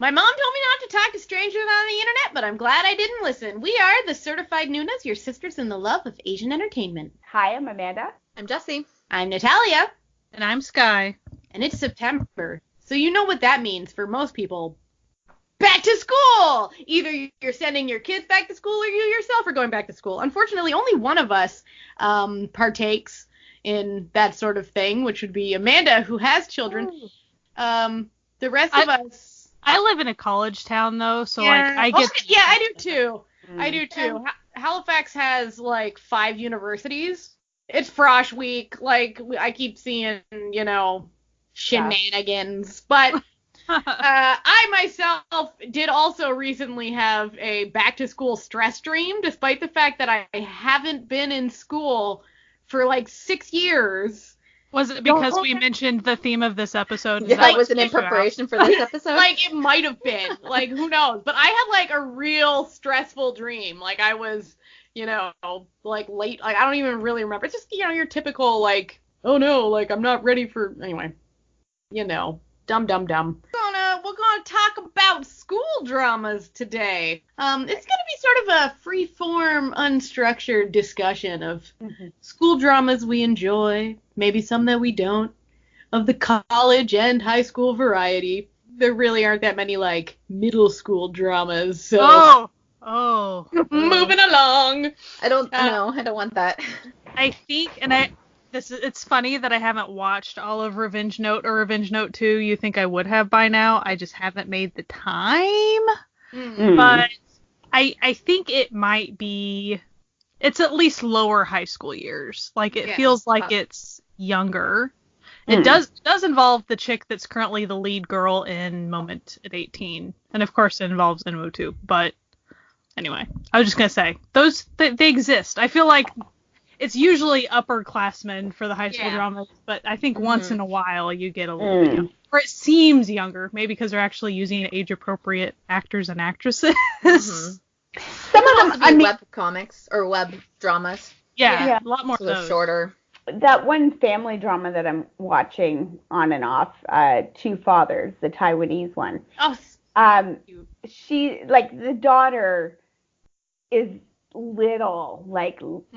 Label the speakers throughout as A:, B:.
A: My mom told me not to talk to strangers on the internet, but I'm glad I didn't listen. We are the Certified Nunas, your sisters in the love of Asian entertainment.
B: Hi, I'm Amanda.
C: I'm Jessie.
A: I'm Natalia.
D: And I'm Sky.
A: And it's September, so you know what that means for most people. Back to school! Either you're sending your kids back to school or you yourself are going back to school. Unfortunately, only one of us partakes in that sort of thing, which would be Amanda, who has children. The rest of us...
D: I live in a college town, though, so,
A: yeah.
D: I get...
A: Yeah, I do, too. I do, too. Halifax has, 5 universities. It's Frosh Week. I keep seeing, shenanigans. But I, myself, did also recently have a back-to-school stress dream, despite the fact that I haven't been in school for, 6 years.
D: Was it because we mentioned the theme of this episode?
C: Yeah, that was in preparation for this episode?
A: It might have been. Who knows? But I had, a real stressful dream. I was, late. I don't even really remember. It's just, your typical, oh, no, I'm not ready for... Anyway. Dumb. We're gonna talk about school dramas today. It's gonna be sort of a free-form, unstructured discussion of school dramas we enjoy, maybe some that we don't, of the college and high school variety. There really aren't that many, middle school dramas, so...
D: Oh.
A: Moving along.
C: I don't want that.
D: I think, it's funny that I haven't watched all of Revenge Note or Revenge Note 2. You think I would have by now. I just haven't made the time. But I think it might be... It's at least lower high school years. It feels like it's younger. It does involve the chick that's currently the lead girl in Moment at 18. And of course it involves Enmo too. But anyway, I was just going to say, they exist. I feel like it's usually upperclassmen for the high school dramas, but I think once in a while you get a little bit younger. Or it seems younger, maybe because they're actually using age-appropriate actors and actresses.
C: Some of them, web comics or web dramas.
D: Yeah, a lot more
C: so they're shorter.
B: That one family drama that I'm watching on and off, Two Fathers, the Taiwanese one.
A: Oh,
B: she, the daughter is little,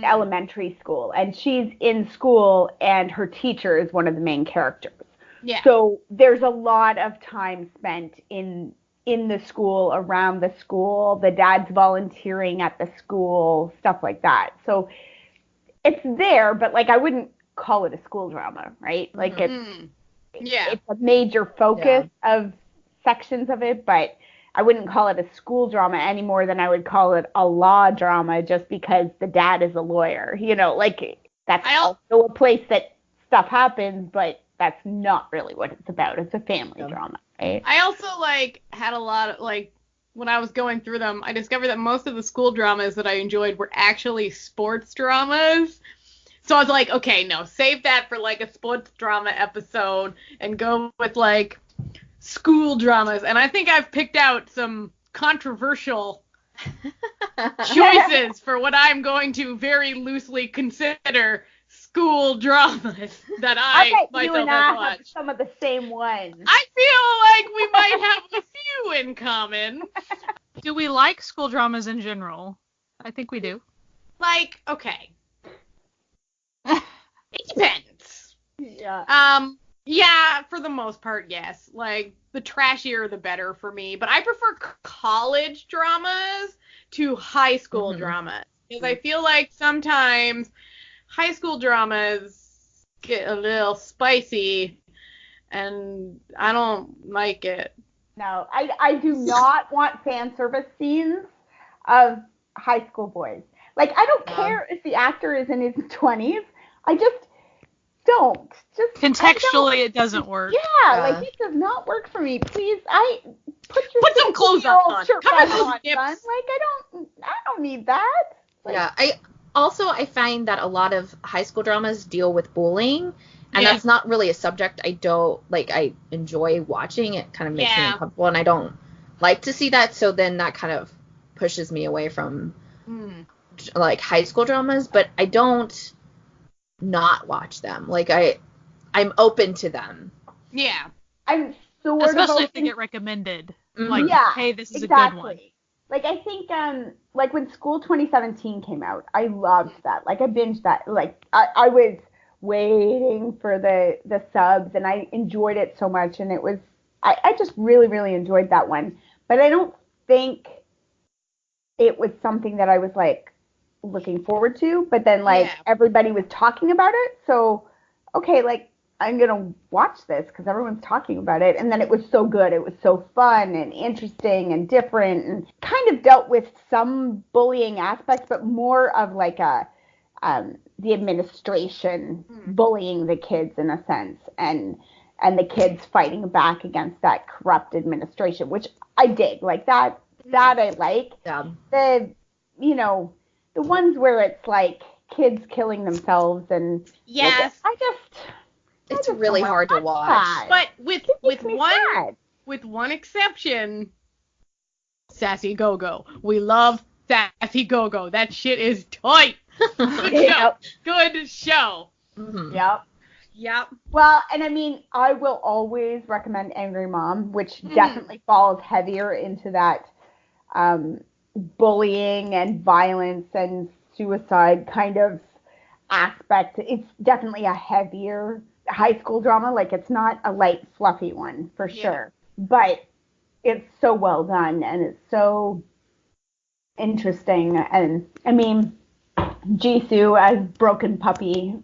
B: elementary school, and she's in school, and her teacher is one of the main characters.
A: Yeah.
B: So there's a lot of time spent in the school, around the school. The dad's volunteering at the school, stuff like that. So it's there, but I wouldn't call it a school drama, right? It's a major focus of sections of it, but I wouldn't call it a school drama any more than I would call it a law drama, just because the dad is a lawyer. That's also a place that stuff happens, but that's not really what it's about. It's a family drama, right?
A: I also, had a lot of, when I was going through them, I discovered that most of the school dramas that I enjoyed were actually sports dramas. So I was like, okay, no, save that for, a sports drama episode and go with, school dramas. And I think I've picked out some controversial choices for what I'm going to very loosely consider school dramas that I myself have watched.
B: Have some of the same ones.
A: I feel like we might have a few in common.
D: Do we like school dramas in general? I think we do.
A: Okay. It depends.
B: Yeah.
A: Yeah, for the most part, yes. The trashier, the better for me. But I prefer college dramas to high school dramas. Because I feel like sometimes high school dramas get a little spicy, and I don't like it.
B: No, I do not want fan service scenes of high school boys. I don't care if the actor is in his 20s. I just don't.
D: Contextually, it doesn't work.
B: Yeah, it does not work for me. Please, put
A: some clothes on.
B: Cover those nips. I don't need that.
C: I find that a lot of high school dramas deal with bullying, and that's not really a subject I don't I enjoy watching. It kind of makes me uncomfortable, and I don't like to see that. So then that kind of pushes me away from high school dramas. But I don't not watch them. I'm open to them.
A: Yeah.
B: I'm sort
D: Especially
B: of
D: if they get recommended. Like,
B: yeah,
D: hey, this is
B: exactly.
D: a good one.
B: Like, I think, like, when School 2017 came out, I loved that. Like, I binged that. Like, I was waiting for the subs, and I enjoyed it so much, and it was, I just really, really enjoyed that one. But I don't think it was something that I was, like, looking forward to. But then, like, everybody was talking about it, so, okay, like, I'm going to watch this because everyone's talking about it. And then it was so good. It was so fun and interesting and different and kind of dealt with some bullying aspects, but more of like the administration bullying the kids in a sense and the kids fighting back against that corrupt administration, which I dig. Like that I like.
C: Yeah.
B: The ones where it's like kids killing themselves and
A: yes.
C: It's really hard to watch.
B: That.
A: But with one exception, Sassy Go-Go. We love Sassy Go-Go. That shit is tight. Good show. Good show.
C: Mm-hmm.
B: Yep. Well, and I mean, I will always recommend Angry Mom, which definitely falls heavier into that bullying and violence and suicide kind of aspect. It's definitely a heavier high school drama. Like, it's not a light, fluffy one for sure, but it's so well done and it's so interesting. And I mean, Jisoo as Broken Puppy,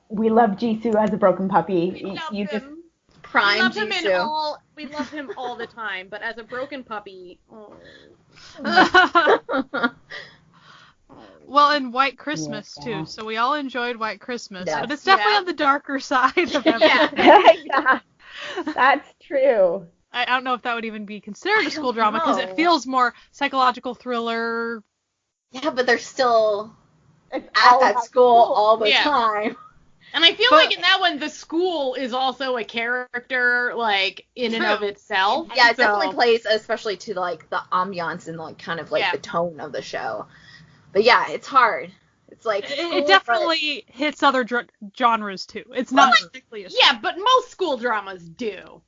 B: we love Jisoo as a broken puppy.
A: We love him.
C: Prime
A: we love him
C: Jisoo.
A: we love him all the time, but as a broken puppy,
D: Well, and White Christmas too. So we all enjoyed White Christmas,
C: Yes.
D: but it's definitely on the darker side of everything.
B: Yeah, that's true.
D: I don't know if that would even be considered a school drama because it feels more psychological thriller.
C: Yeah, but they're still
B: It's
C: at that school all the time.
A: And I feel like in that one, the school is also a character, like, in and of itself.
C: Yeah, it definitely plays, especially to, like, the ambiance and, like, kind of, like, the tone of the show. But, yeah, it's hard. It's, like...
D: It definitely hits other genres, too. It's not strictly a school.
A: Yeah, but most school dramas do.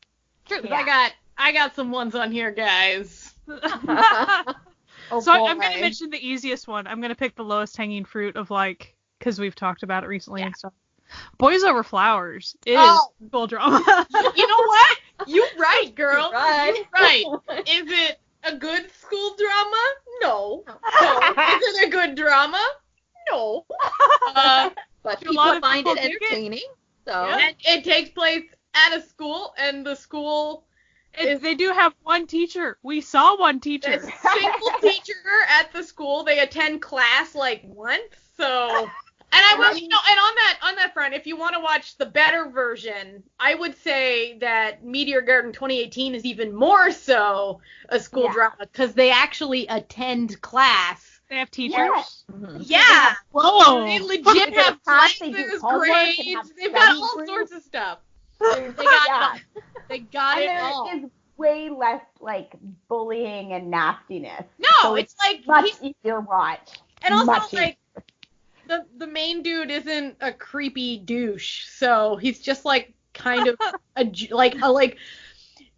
A: True, I got some ones on here, guys.
D: So I'm going to mention the easiest one. I'm going to pick the lowest hanging fruit of, like, because we've talked about it recently and stuff. Boys Over Flowers is school drama.
A: You know what? You're right, girl.
C: You're
A: right. Is it a good school drama? No. Is it a good drama? No.
C: But people find it entertaining. So
A: and it takes place at a school, and the school...
D: They do have one teacher. We saw one teacher.
A: There's a single teacher at the school. They attend class, like, once, so... And I will, and on that front, if you want to watch the better version, I would say that Meteor Garden 2018 is even more so a school drama because they actually attend class.
D: They have teachers?
A: Yeah.
D: Whoa.
A: They legit have classes, grades. They've got all sorts of stuff. They got it all.
B: There is way less, like, bullying and nastiness.
A: No,
B: so
A: it's like...
B: much easier watch.
A: And also, like... The main dude isn't a creepy douche, so he's just like kind of ignorant.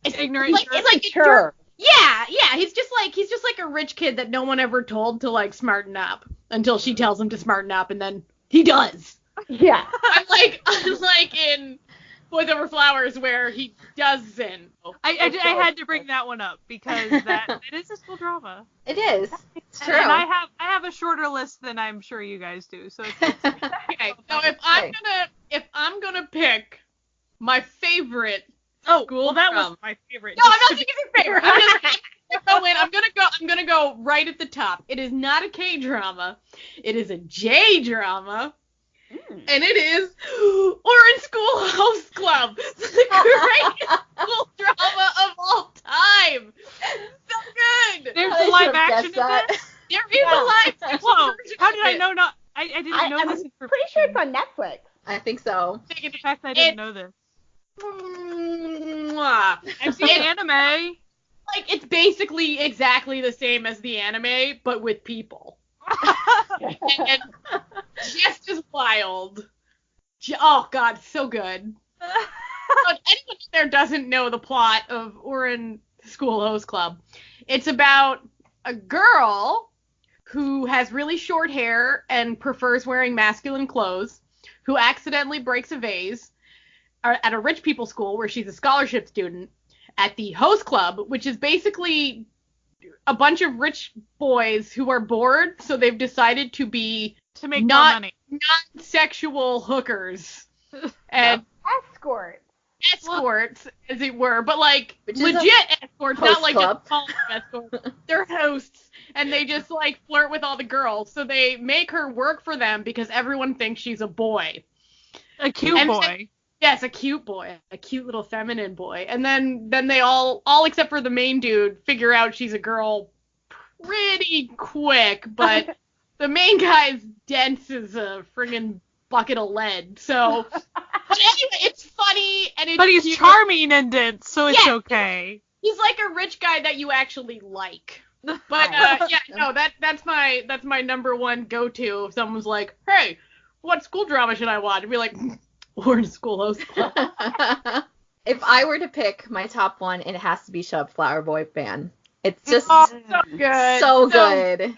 A: It's like
B: sure.
A: Yeah, he's just like a rich kid that no one ever told to like smarten up until she tells him to smarten up, and then he does.
B: Yeah.
A: Unlike in Boys Over Flowers where he doesn't.
D: I had to bring that one up because that it is a school drama.
C: It is. It's true.
D: And I have a shorter list than I'm sure you guys do. So it's
A: okay. So if I'm gonna pick my favorite school
D: that
A: drama,
D: was my favorite.
A: No, I'm not thinking your favorite. I'm gonna go right at the top. It is not a K drama. It is a J drama. And it is Orange Schoolhouse Club, the greatest school drama of all time. So good.
D: There's a live action of it.
A: There is a live action.
D: Whoa! How did I know not? I didn't know this.
B: I'm pretty sure it's on Netflix.
C: I think so.
D: Taking the fact that I didn't know this.
A: I've seen
D: anime.
A: Like, it's basically exactly the same as the anime, but with people. And just as wild. Oh god, so good. But anyone there doesn't know the plot of Oren School Host Club. It's about a girl who has really short hair and prefers wearing masculine clothes, who accidentally breaks a vase at a rich people school where she's a scholarship student at the host club, which is basically a bunch of rich boys who are bored, so they've decided to
D: make more money.
A: Not sexual hookers and escorts, as it were, but like legit escorts, not like just escorts. They're hosts, and they just like flirt with all the girls, so they make her work for them because everyone thinks she's a boy.
D: A cute boy.
A: Yes, a cute boy. A cute little feminine boy. And then they all except for the main dude, figure out she's a girl pretty quick, but the main guy's dense as a friggin' bucket of lead. So, but anyway, it's funny and it's
D: But he's
A: cute.
D: charming and dense, so it's okay.
A: He's like a rich guy that you actually like. But that's my number one go-to. If someone's like, "Hey, what school drama should I watch?" I'd be like, "We're in a School Host Club."
C: If I were to pick my top one, it has to be Shove Flower Boy Band. It's just
A: so good.
C: So good.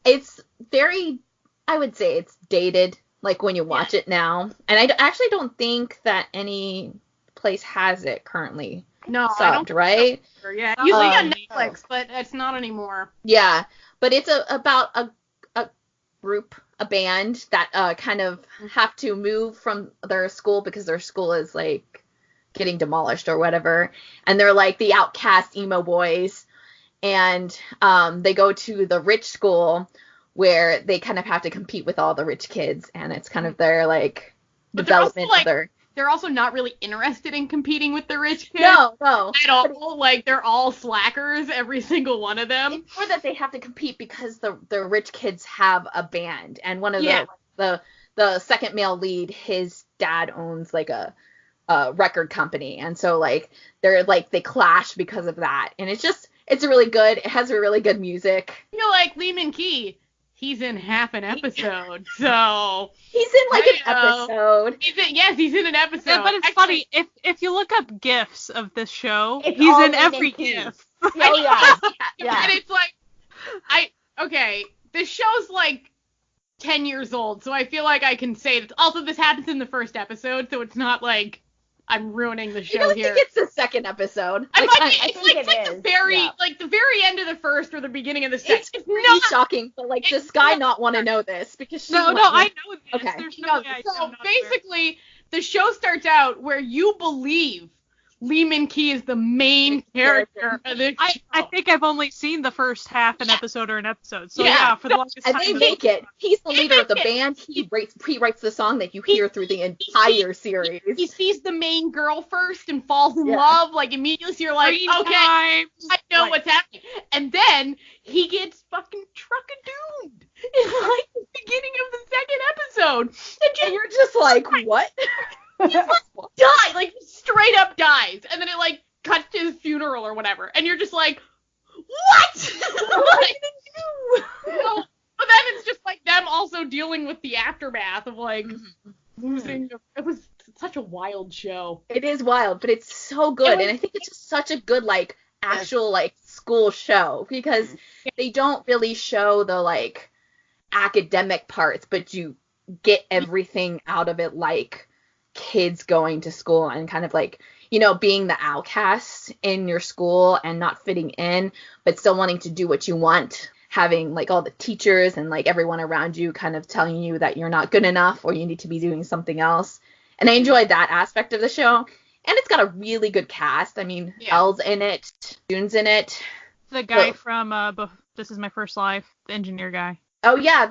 C: It's very, I would say it's dated, like when you watch it now. And I actually don't think that any place has it currently.
A: No,
C: subbed,
A: I don't
C: right?
A: So. Yeah, usually on Netflix, but it's not anymore.
C: Yeah, but it's about a group, a band that kind of have to move from their school because their school is like getting demolished or whatever, and they're like the outcast emo boys, and they go to the rich school where they kind of have to compete with all the rich kids, and it's kind of their like development of their.
A: They're also not really interested in competing with the rich kids.
C: No.
A: At all. Like, they're all slackers, every single one of them.
C: It's more that they have to compete because the rich kids have a band. And one of the second male lead, his dad owns, like, a record company. And so, like, they clash because of that. And it's really good. It has really good music.
A: I feel like Lehman Key, he's in half an episode, so...
C: He's in, like, an episode.
A: He's in an episode. Yeah,
D: but it's funny, if you look up GIFs of this show, he's in every GIF.
B: Oh, yeah.
A: And it's like, this show's, like, 10 years old, so I feel like I can say that. Also, this happens in the first episode, so it's not like I'm ruining the show here.
C: I think it's the second episode.
A: The very end of the first or the beginning of the second.
C: It's not shocking, but like does Sky not want to know this because
D: I know this.
C: Okay.
D: There's no way
A: so basically, the show starts out where you believe Lehman Key is the main character of this show.
D: I think I've only seen the first half an episode or an episode. So for the longest time.
C: And they make it. He's the leader of the band. He writes the song that you hear through the entire series.
A: He sees the main girl first and falls in love, like immediately. So you're like, I know what's happening. And then he gets fucking truck-a-doomed in like the beginning of the second episode.
C: And you're just like, what?
A: He like like straight up dies, and then it like cuts to his funeral or whatever, and you're just like, what? What did they do? But then it's just like them also dealing with the aftermath of like losing. It was such a wild show.
C: It is wild, but it's so good, and I think it's just such a good like actual like school show because they don't really show the like academic parts, but you get everything out of it, like kids going to school and kind of like, you know, being the outcast in your school and not fitting in, but still wanting to do what you want, having like all the teachers and like everyone around you kind of telling you that you're not good enough or you need to be doing something else. And I enjoyed that aspect of the show. And it's got a really good cast. I mean, Elle's in it, June's in it.
D: The guy from This Is My First Life, the engineer guy.
C: Oh yeah,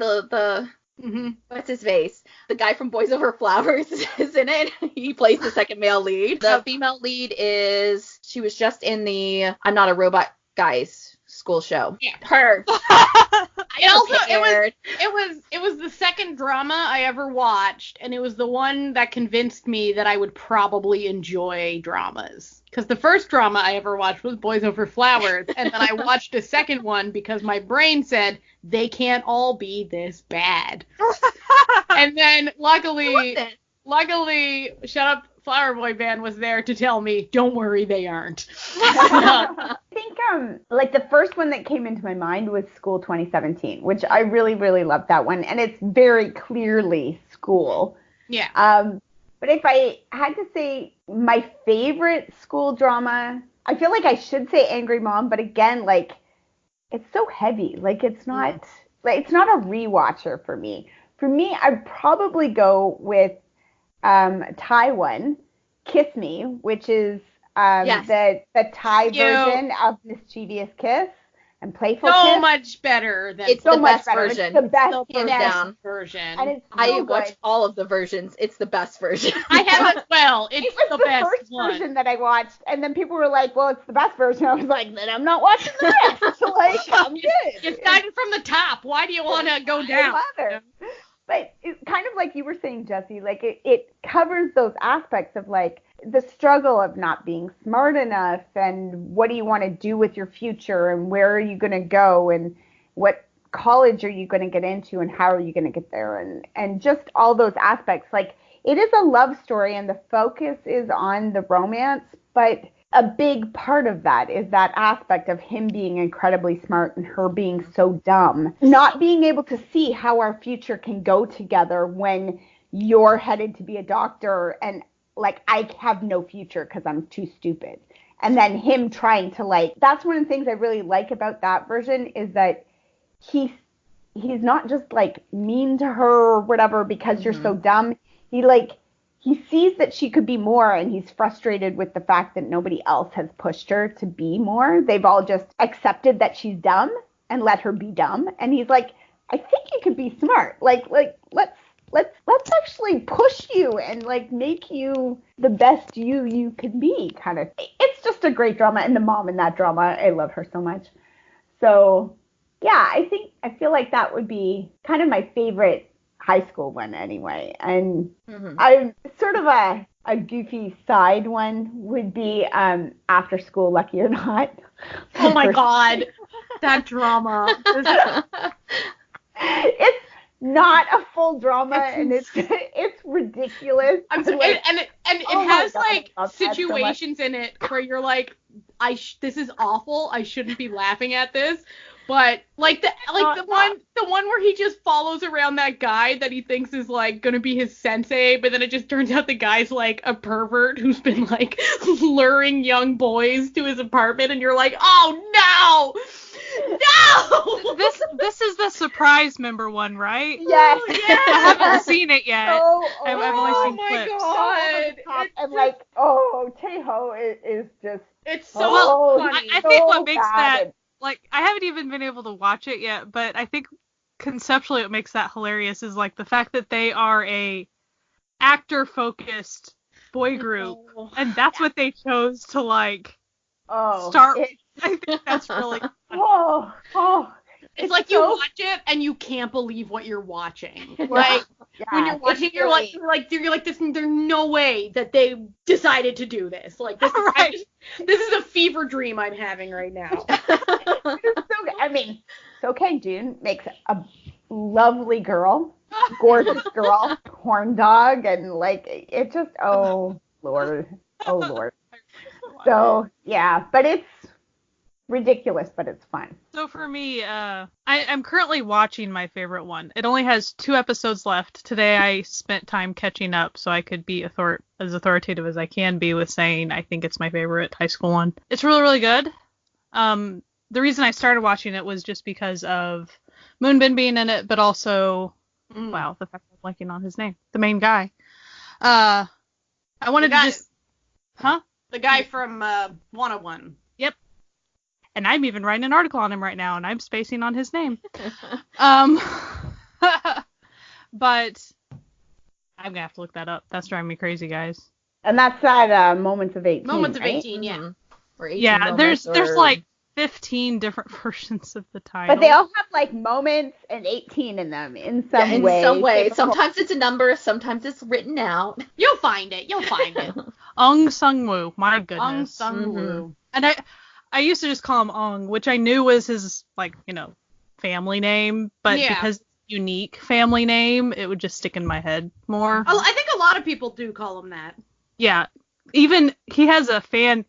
C: what's his face? The guy from Boys Over Flowers is in it. He plays the second male lead. The female lead she was just in the I'm Not a Robot Guys school show. Yeah. Her.
A: It was the second drama I ever watched, and it was the one that convinced me that I would probably enjoy dramas. Because the first drama I ever watched was Boys Over Flowers, and then I watched a second one because my brain said, they can't all be this bad. And then luckily, shut up, Flower Boy band was there to tell me, don't worry, they aren't.
B: I think like the first one that came into my mind was School 2017, which I really, really loved that one. And it's very clearly school.
A: Yeah.
B: But if I had to say my favorite school drama, I feel like I should say Angry Mom, but again, like, it's so heavy. Like, it's not a rewatcher for me. For me, I'd probably go with Taiwan, Kiss Me, which is the Thai version of Mischievous Kiss and Playful Kiss.
A: So much better than
C: it's the best version.
B: It's the best
A: version.
B: And it's
C: I watched all of the versions. It's the best version.
A: I have as well. It was the best
B: first version that I watched, and then people were like, "Well, it's the best version." I was like, "Then I'm not watching the rest." Like, I'm good.
A: You started from the top. Why do you want to go down?
B: But it's kind of like you were saying, Jesse, like it covers those aspects of like the struggle of not being smart enough and what do you want to do with your future and where are you going to go and what college are you going to get into and how are you going to get there and just all those aspects. Like it is a love story and the focus is on the romance, but a big part of that is that aspect of him being incredibly smart and her being so dumb. Not being able to see how our future can go together when you're headed to be a doctor and like I have no future because I'm too stupid. And then him trying to like, that's one of the things I really like about that version is that he's not just like mean to her or whatever because you're so dumb. He sees that she could be more and he's frustrated with the fact that nobody else has pushed her to be more. They've all just accepted that she's dumb and let her be dumb. And he's like, I think you could be smart. Like let's actually push you and like make you the best you can be kind of. It's just a great drama. And the mom in that drama, I love her so much. So yeah, I feel like that would be kind of my favorite high school one anyway. And I'm sort of a goofy side one would be After School Lucky or Not.
A: Oh my God, that drama.
B: It's not a full drama and it's ridiculous.
A: I'm sorry, and it has like situations in it where you're like, this is awful. I shouldn't be laughing at this. But like the one where he just follows around that guy that he thinks is like gonna be his sensei, but then it just turns out the guy's like a pervert who's been like luring young boys to his apartment, and you're like, oh no,
D: This is the surprise member one, right?
B: Yes.
D: I haven't seen it yet. I've only seen
A: clips.
B: Oh my God. And like, Taeho is just.
A: It's so funny.
D: I think what makes that. Like, I haven't even been able to watch it yet, but I think conceptually what makes that hilarious is, like, the fact that they are a actor-focused boy group, and that's what they chose to, like, start with. I think that's really fun.
A: It's like you watch it and you can't believe what you're watching. Like when you're watching, you're like, this. There's no way that they decided to do this. Like this is a fever dream I'm having right now.
B: I mean, Sokang Jun makes a lovely girl, gorgeous girl, corn dog, and like it just oh Lord. So yeah, but it's ridiculous, but it's fun.
D: So for me, I'm currently watching my favorite one. It only has 2 episodes left. Today I spent time catching up so I could be as authoritative as I can be with saying I think it's my favorite high school one. It's really, really good. The reason I started watching it was just because of Moonbin being in it, but also, wow, the fact I'm blanking on his name, the main guy. I wanted to just,
A: The guy from 101.
D: Yep. And I'm even writing an article on him right now, and I'm spacing on his name. But I'm gonna have to look that up. That's driving me crazy, guys.
B: And that's that Moments of 18.
A: Moments
B: right?
A: of 18, yeah.
C: Or 18
D: yeah, there's like 15 different versions of the title.
B: But they all have like moments and 18 in them in some way.
C: In some way. Sometimes it's a number, sometimes it's written out.
A: You'll find it.
D: Ong Sung-woo, my goodness.
A: Ong Sung-woo.
D: And I used to just call him Ong, which I knew was his, like, family name, but because it's a unique family name, it would just stick in my head more.
A: I think a lot of people do call him that.
D: Yeah. Even he has a fan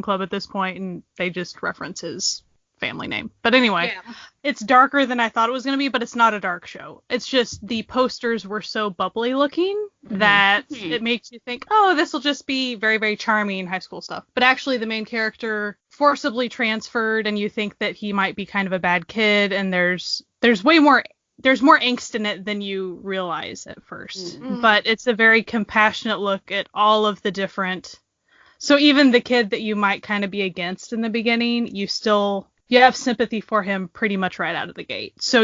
D: club at this point, and they just reference his family name. But anyway, It's darker than I thought it was going to be, but it's not a dark show. It's just the posters were so bubbly looking that it makes you think, oh, this will just be very, very charming high school stuff. But actually the main character forcibly transferred, and you think that he might be kind of a bad kid, and there's more angst in it than you realize at first. But it's a very compassionate look at all of the different. So even the kid that you might kind of be against in the beginning, you have sympathy for him pretty much right out of the gate. So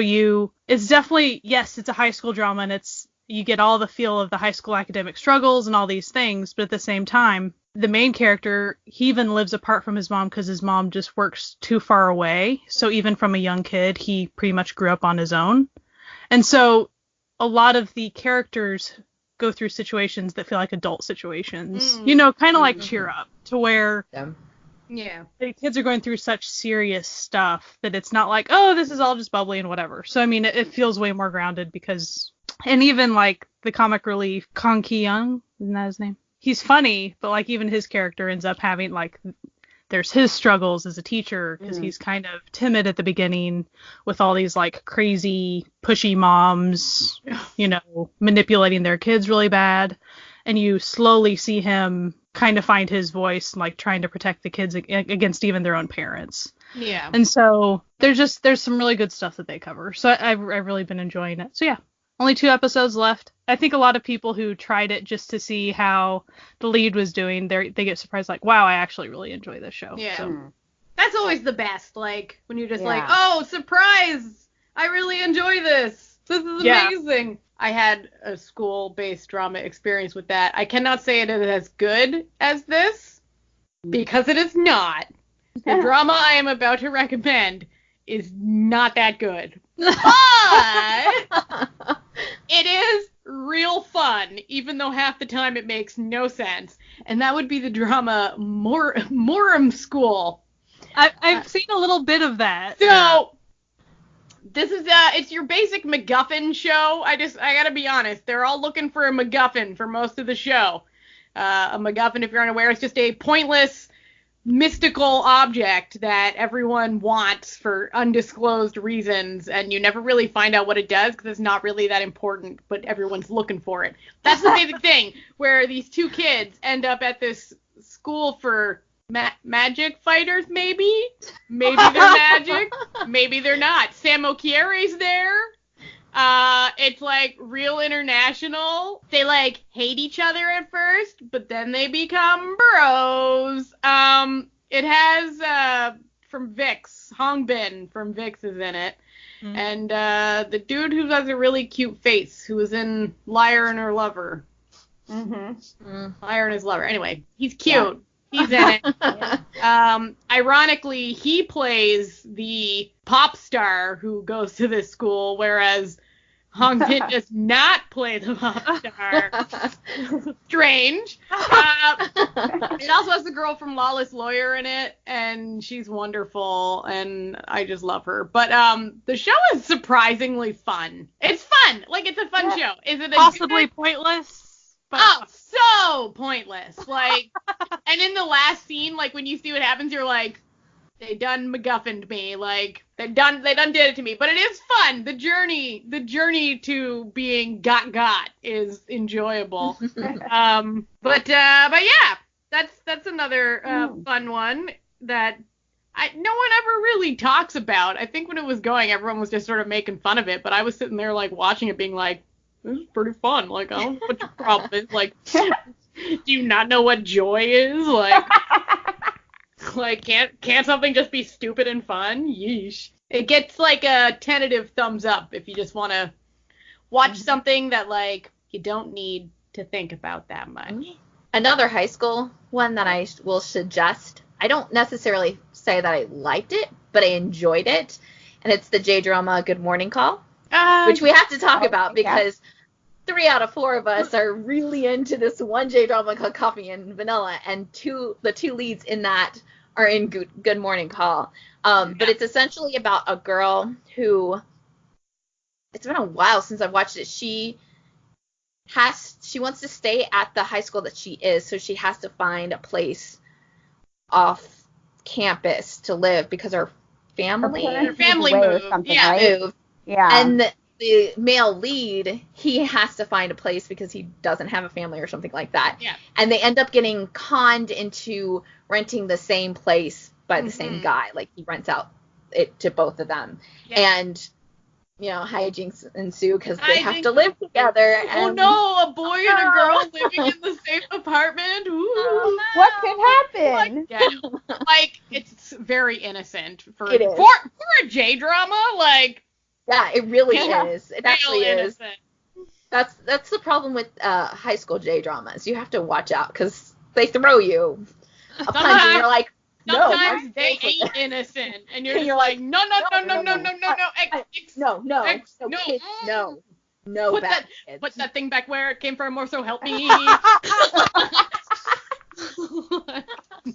D: it's definitely, yes, it's a high school drama, and you get all the feel of the high school academic struggles and all these things. But at the same time, the main character, he even lives apart from his mom because his mom just works too far away. So even from a young kid, he pretty much grew up on his own. And so a lot of the characters go through situations that feel like adult situations, kind of like Cheer Up, to where the kids are going through such serious stuff that it's not like, oh, this is all just bubbly and whatever. So, I mean, it feels way more grounded because, and even like the comic relief, Kang Ki-young, isn't that his name? He's funny, but like even his character ends up having like, there's his struggles as a teacher because he's kind of timid at the beginning with all these like crazy pushy moms, manipulating their kids really bad. And you slowly see him kind of find his voice, like trying to protect the kids against even their own parents. Yeah. And so there's some really good stuff that they cover. So I've really been enjoying it. So yeah, only 2 episodes left. I think a lot of people who tried it just to see how the lead was doing, they get surprised, like, wow, I actually really enjoy this show.
A: Yeah. So. That's always the best, like, when you're just like, oh, surprise! I really enjoy this! This is amazing! I had a school-based drama experience with that. I cannot say it is as good as this, because it is not. The drama I am about to recommend is not that good. But it is real fun, even though half the time it makes no sense. And that would be the drama Moram School.
D: I've seen a little bit of that.
A: So, this is, it's your basic MacGuffin show. I gotta be honest, they're all looking for a MacGuffin for most of the show. A MacGuffin, if you're unaware, is just a pointless, mystical object that everyone wants for undisclosed reasons, and you never really find out what it does because it's not really that important, but everyone's looking for it. That's the basic thing, where these 2 kids end up at this school for magic fighters, maybe? Maybe they're magic, maybe they're not. Sam Okiere's there. It's like real international. They like hate each other at first, but then they become bros. It has from Vix, Hong Bin from Vix is in it. And the dude who has a really cute face, who was in Liar and Her Lover. Liar and His Lover. Anyway, he's cute. Yeah. He's in it. Ironically, he plays the pop star who goes to this school, whereas Hong Bin does not play the pop star. Strange. It also has the girl from Lawless Lawyer in it, and she's wonderful, and I just love her. But the show is surprisingly fun. It's fun. Like, it's a fun show. Is it
D: possibly pointless?
A: But... Oh, so pointless. Like, and in the last scene, like, when you see what happens, you're like, they done MacGuffined me. Like, they done did it to me. But it is fun. The journey to being got is enjoyable. But yeah, that's another fun one that no one ever really talks about. I think when it was going, everyone was just sort of making fun of it. But I was sitting there, like, watching it being like, this is pretty fun. Like, I don't know what your problem is. Like, do you not know what joy is? Like, can't something just be stupid and fun? Yeesh. It gets, like, a tentative thumbs up if you just want to watch something that, like, you don't need to think about that much.
C: Another high school one that I will suggest. I don't necessarily say that I liked it, but I enjoyed it. And it's the J-drama Good Morning Call, which we have to talk about because 3 out of 4 of us are really into this one J-drama called Coffee and Vanilla, and the 2 leads in that are in Good Morning Call. But it's essentially about a girl who, it's been a while since I've watched it. She she wants to stay at the high school that she is, so she has to find a place off campus to live because her family
A: moved.
B: Right?
C: Moved.
B: Yeah.
C: And the male lead, he has to find a place because he doesn't have a family or something like that.
A: Yeah.
C: And they end up getting conned into renting the same place by the same guy. Like, he rents out it to both of them. Yeah. And, you know, hijinks ensue because they have to live together.
A: Oh no, a boy and a girl living in the same apartment. Ooh.
B: What could happen?
A: Like, it's very innocent for
C: it is.
A: For a J drama. Like,
C: yeah, it really is. It actually is.
A: Innocent.
C: That's the problem with high school J dramas. You have to watch out because they throw you a punch and you're like, no.
A: Sometimes they ain't innocent, and you're just like, no, put that thing back where it came from, or so help me.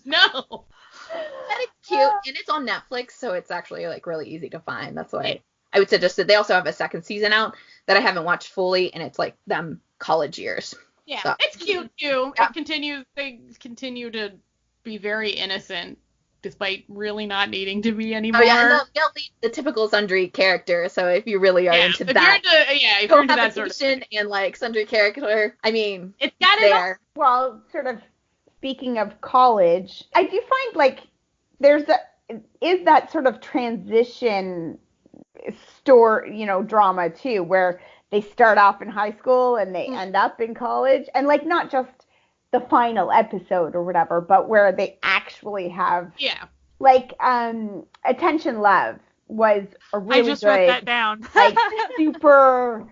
A: No.
C: But it's cute, and it's on Netflix, so it's actually like really easy to find. That's why I would suggest it. They also have a second season out that I haven't watched fully, and it's like them college years.
A: Yeah,
C: so.
A: It's cute too.
C: Yeah.
A: They continue to be very innocent, despite really not needing to be anymore.
C: Oh yeah, and they'll lead the typical Sundry character. So if you really are into that,
A: if you're into that sort of thing.
C: And like Sundry character, I mean,
A: it's got it
C: there.
B: Well, sort of speaking of college, I do find like is that sort of transition drama too, where they start off in high school and they end up in college, and like not just the final episode or whatever, but where they actually have like Attention Love was a really
D: I just wrote that down.
B: Like super,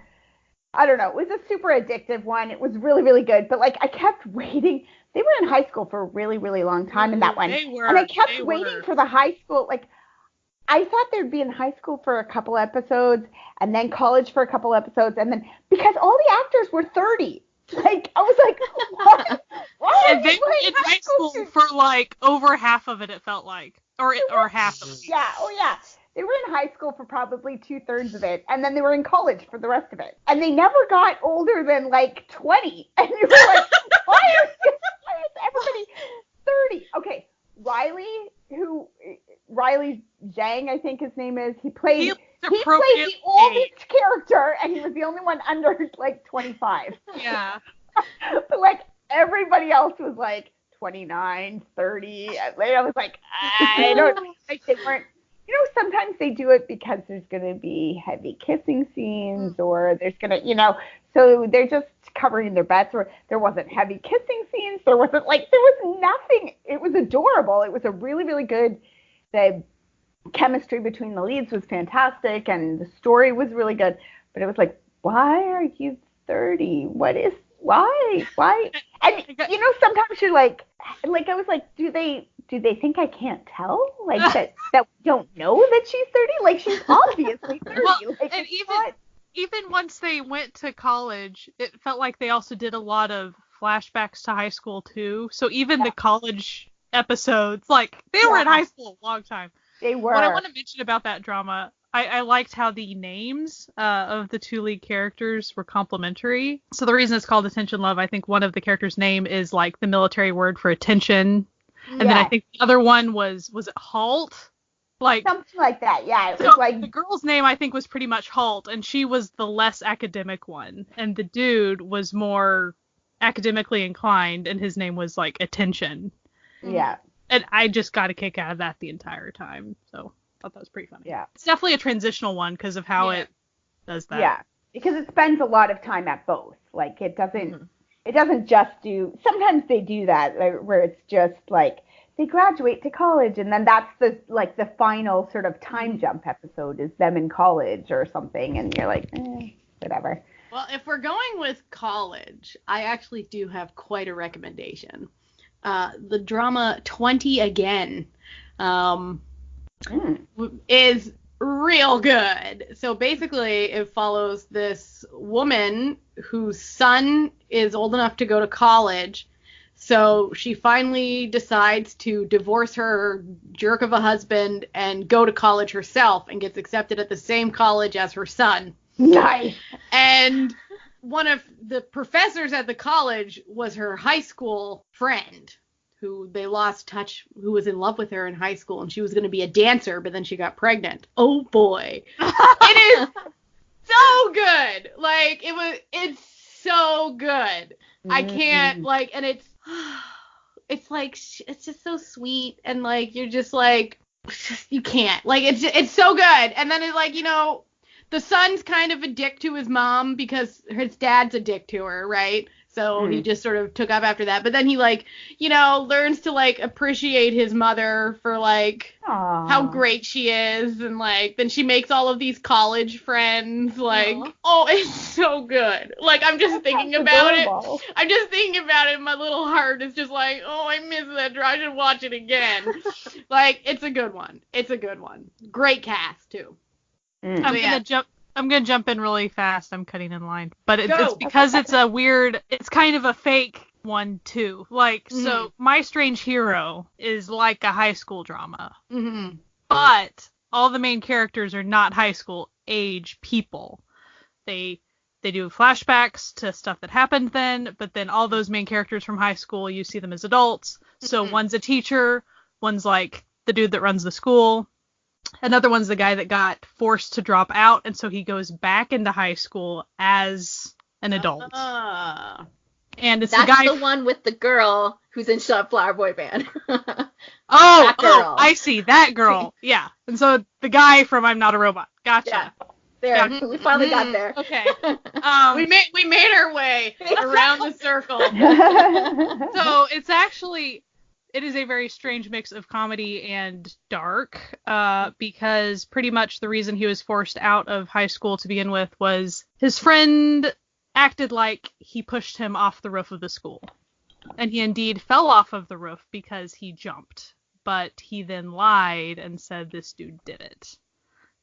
B: I don't know, it was a super addictive one. It was really, really good, but like I kept waiting. They were in high school for a really, really long time in that one.
D: They were.
B: And I kept waiting for the high school, like I thought they'd be in high school for a couple episodes and then college for a couple episodes, and then because all the actors were 30. Like, I was like, what?
D: And they were in high school for like over half of it felt like. Or half of it.
B: Yeah, oh yeah. They were in high school for probably 2/3 of it, and then they were in college for the rest of it. And they never got older than like 20. And you were like, why is everybody 30? Okay, Riley Zhang, I think his name is, he played the oldest character, and he was the only one under like 25.
D: Yeah.
B: But like everybody else was like 29, 30. I was like, I don't like they weren't. You know, sometimes they do it because there's going to be heavy kissing scenes, or there's going to, so they're just covering their butts, or there wasn't heavy kissing scenes. There was nothing. It was adorable. It was a really, really good, the chemistry between the leads was fantastic, and the story was really good. But it was like, why are you 30? Why? And, sometimes you're like I was like, do they think I can't tell? Like, that we don't know that she's 30? Like, she's obviously 30.
D: Well,
B: like,
D: and even once they went to college, it felt like they also did a lot of flashbacks to high school, too. So even the college episodes, like, they were in high school a long time.
B: They were.
D: What I want to mention about that drama, I liked how the names of the two lead characters were complementary. So the reason it's called Attention Love, I think one of the characters' name is like the military word for attention. And then I think the other one was it Halt? Like
B: something like that, yeah. It
D: so
B: was like
D: the girl's name I think was pretty much Halt, and she was the less academic one. And the dude was more academically inclined, and his name was like Attention.
B: Yeah.
D: And I just got a kick out of that the entire time. So I thought that was pretty funny.
B: Yeah.
D: It's definitely a transitional one because of how it does that.
B: Yeah. Because it spends a lot of time at both. Like it doesn't just do, sometimes they do that where it's just like they graduate to college and then that's the final sort of time jump episode is them in college or something, and you're like, whatever.
A: Well, if we're going with college, I actually do have quite a recommendation. The drama 20 Again is real good. So basically it follows this woman whose son is old enough to go to college. So she finally decides to divorce her jerk of a husband and go to college herself and gets accepted at the same college as her son.
B: Nice.
A: And one of the professors at the college was her high school friend who they lost touch, who was in love with her in high school, and she was going to be a dancer, but then she got pregnant. Oh boy. It is so good. Like, it's so good. I can't, like, and it's like, it's just so sweet, and like, you're just like, you can't. Like, it's so good. And then it's like, you know, the son's kind of a dick to his mom because his dad's a dick to her, right? So he just sort of took up after that. But then he, like, you know, learns to, like, appreciate his mother for, like, how great she is. And, like, then she makes all of these college friends. Like, oh, it's so good. Like, I'm just thinking about it. I'm just thinking about it. My little heart is just like, oh, I miss that. I should watch it again. Like, it's a good one. It's a good one. Great cast, too.
D: I'm gonna jump in really fast. I'm cutting in line, but it's because it's a weird. It's kind of a fake one too. Like, so My Strange Hero is like a high school drama, but all the main characters are not high school age people. They do flashbacks to stuff that happened then, but then all those main characters from high school, you see them as adults. So one's a teacher, one's like the dude that runs the school. Another one's the guy that got forced to drop out, and so he goes back into high school as an adult. And it's
C: That's the one with the girl who's in Shut Up Flower Boy Band.
D: I see. That girl. Yeah. And so the guy from I'm Not a Robot. Gotcha.
C: Yeah. There. We finally got there.
A: Okay. We made our way around the circle.
D: So it's actually... It is a very strange mix of comedy and dark, because pretty much the reason he was forced out of high school to begin with was his friend acted like he pushed him off the roof of the school. And he indeed fell off of the roof because he jumped. But he then lied and said this dude did it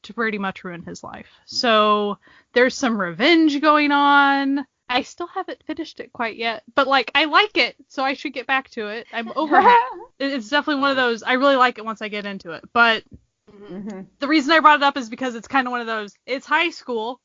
D: to pretty much ruin his life. So there's some revenge going on. I still haven't finished it quite yet, but, like, I like it, so I should get back to it. I'm over it. It's definitely one of those, I really like it once I get into it, but the reason I brought it up is because it's kind of one of those, it's high school,